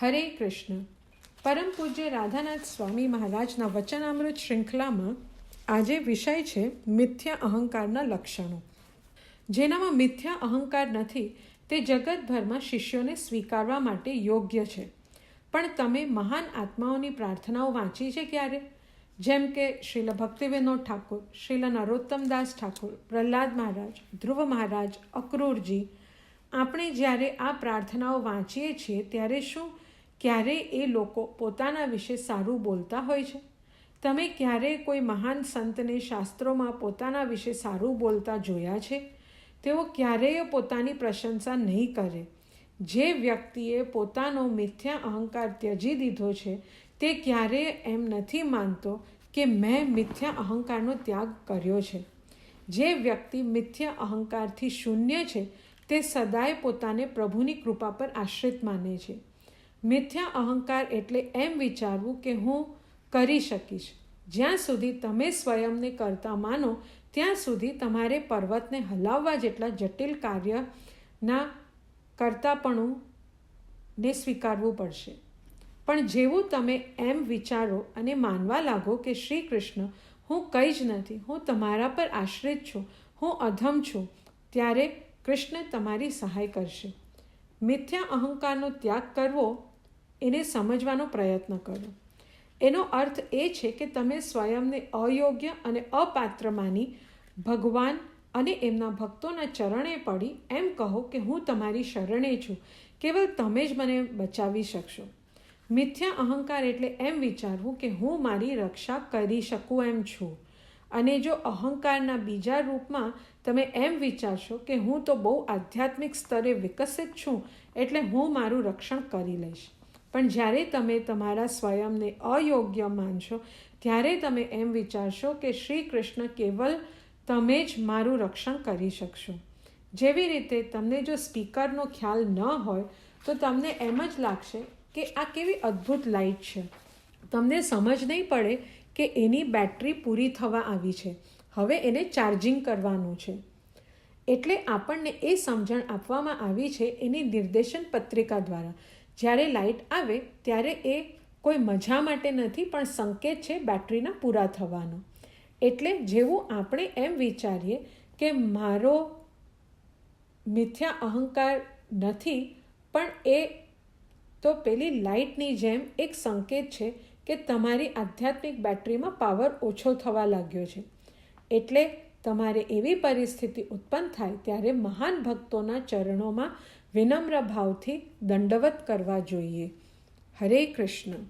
હરે કૃષ્ણ. પરમ પૂજ્ય રાધાનાથ સ્વામી મહારાજના વચનામૃત શ્રૃંખલામાં આજે વિષય છે મિથ્યા અહંકારના લક્ષણો. જેનામાં મિથ્યા અહંકાર નથી તે જગતભરમાં શિષ્યોને સ્વીકારવા માટે યોગ્ય છે. પણ તમે મહાન આત્માઓની પ્રાર્થનાઓ વાંચી છે ક્યારે? જેમ કે શ્રીલ ભક્તિવિનોદ ઠાકુર, શ્રીલ નરોત્તમદાસ ઠાકુર, પ્રહલાદ મહારાજ, ધ્રુવ મહારાજ, અક્રૂરજી. આપણે જ્યારે આ પ્રાર્થનાઓ વાંચીએ છીએ ત્યારે શું ક્યારેય એ લોકો પોતાના વિશે સારું બોલતા હોય છે? તમે ક્યારેય કોઈ મહાન સંતને શાસ્ત્રોમાં પોતાના વિશે સારું બોલતા જોયા છે? તેઓ ક્યારેય પોતાની પ્રશંસા નહીં કરે. જે વ્યક્તિએ પોતાનો મિથ્યા અહંકાર ત્યજી દીધો છે તે ક્યારેય એમ નથી માનતો કે મેં મિથ્યા અહંકારનો ત્યાગ કર્યો છે. જે વ્યક્તિ મિથ્યા અહંકારથી શૂન્ય છે તે સદાય પોતાને પ્રભુની કૃપા પર આશ્રિત માને છે. મિથ્યા અહંકાર એટલે એમ વિચારવું કે હું કરી શકીશ. જ્યાં સુધી તમે સ્વયંને કરતા માનો ત્યાં સુધી તમારે પર્વતને હલાવવા જેટલા જટિલ કાર્યના કરતાપણુંને સ્વીકારવું પડશે. પણ જેવું તમે એમ વિચારો અને માનવા લાગો કે શ્રી કૃષ્ણ હું કંઈ જ નથી, હું તમારા પર આશ્રિત છું, હું અધમ છું, ત્યારે કૃષ્ણ તમારી સહાય કરશે. મિથ્યા અહંકારનો ત્યાગ કરવો એને સમજવાનો પ્રયત્ન કરો. એનો અર્થ એ છે કે તમે સ્વયંને અયોગ્ય અને અપાત્ર માની ભગવાન અને એમના ભક્તોના ચરણે પડી એમ કહો કે હું તમારી શરણે છું, કેવલ તમે જ મને બચાવી શકશો. મિથ્યા અહંકાર એટલે એમ વિચારવું કે હું મારી રક્ષા કરી શકું એમ છું. અને જો અહંકારના બીજા રૂપમાં તમે એમ વિચારશો કે હું તો બહુ આધ્યાત્મિક સ્તરે વિકસિત છું એટલે હું મારું રક્ષણ કરી લઈશ. પણ જ્યારે તમે તમારા સ્વયંને અયોગ્ય માનશો ત્યારે તમે એમ વિચારશો કે શ્રી કૃષ્ણ કેવલ તમે જ મારું રક્ષણ કરી શકશો. જેવી રીતે તમને જો સ્પીકરનો ખ્યાલ ન હોય તો તમને એમ જ લાગશે કે આ કેવી અદ્ભુત લાઇટ છે. તમને સમજ નહીં પડે કે એની બેટરી પૂરી થવા આવી છે, હવે એને ચાર્જિંગ કરવાનું છે. એટલે આપણને એ સમજણ આપવામાં આવી છે એની નિર્દેશન પત્રિકા દ્વારા. જ્યારે લાઇટ આવે ત્યારે એ કોઈ મજા માટે નથી પણ સંકેત છે બેટરીના પૂરા થવાનો. એટલે જેવું આપણે એમ વિચારીએ કે મારો મિથ્યા અહંકાર નથી, પણ એ તો પેલી લાઇટની જેમ એક સંકેત છે કે તમારી આધ્યાત્મિક બેટરીમાં પાવર ઓછો થવા લાગ્યો છે. એટલે તમારે એવી પરિસ્થિતિ ઉત્પન્ન થાય ત્યારે મહાન ભક્તોના ચરણોમાં વિનમ્ર ભાવથી દંડવત કરવા જોઈએ. હરે કૃષ્ણ.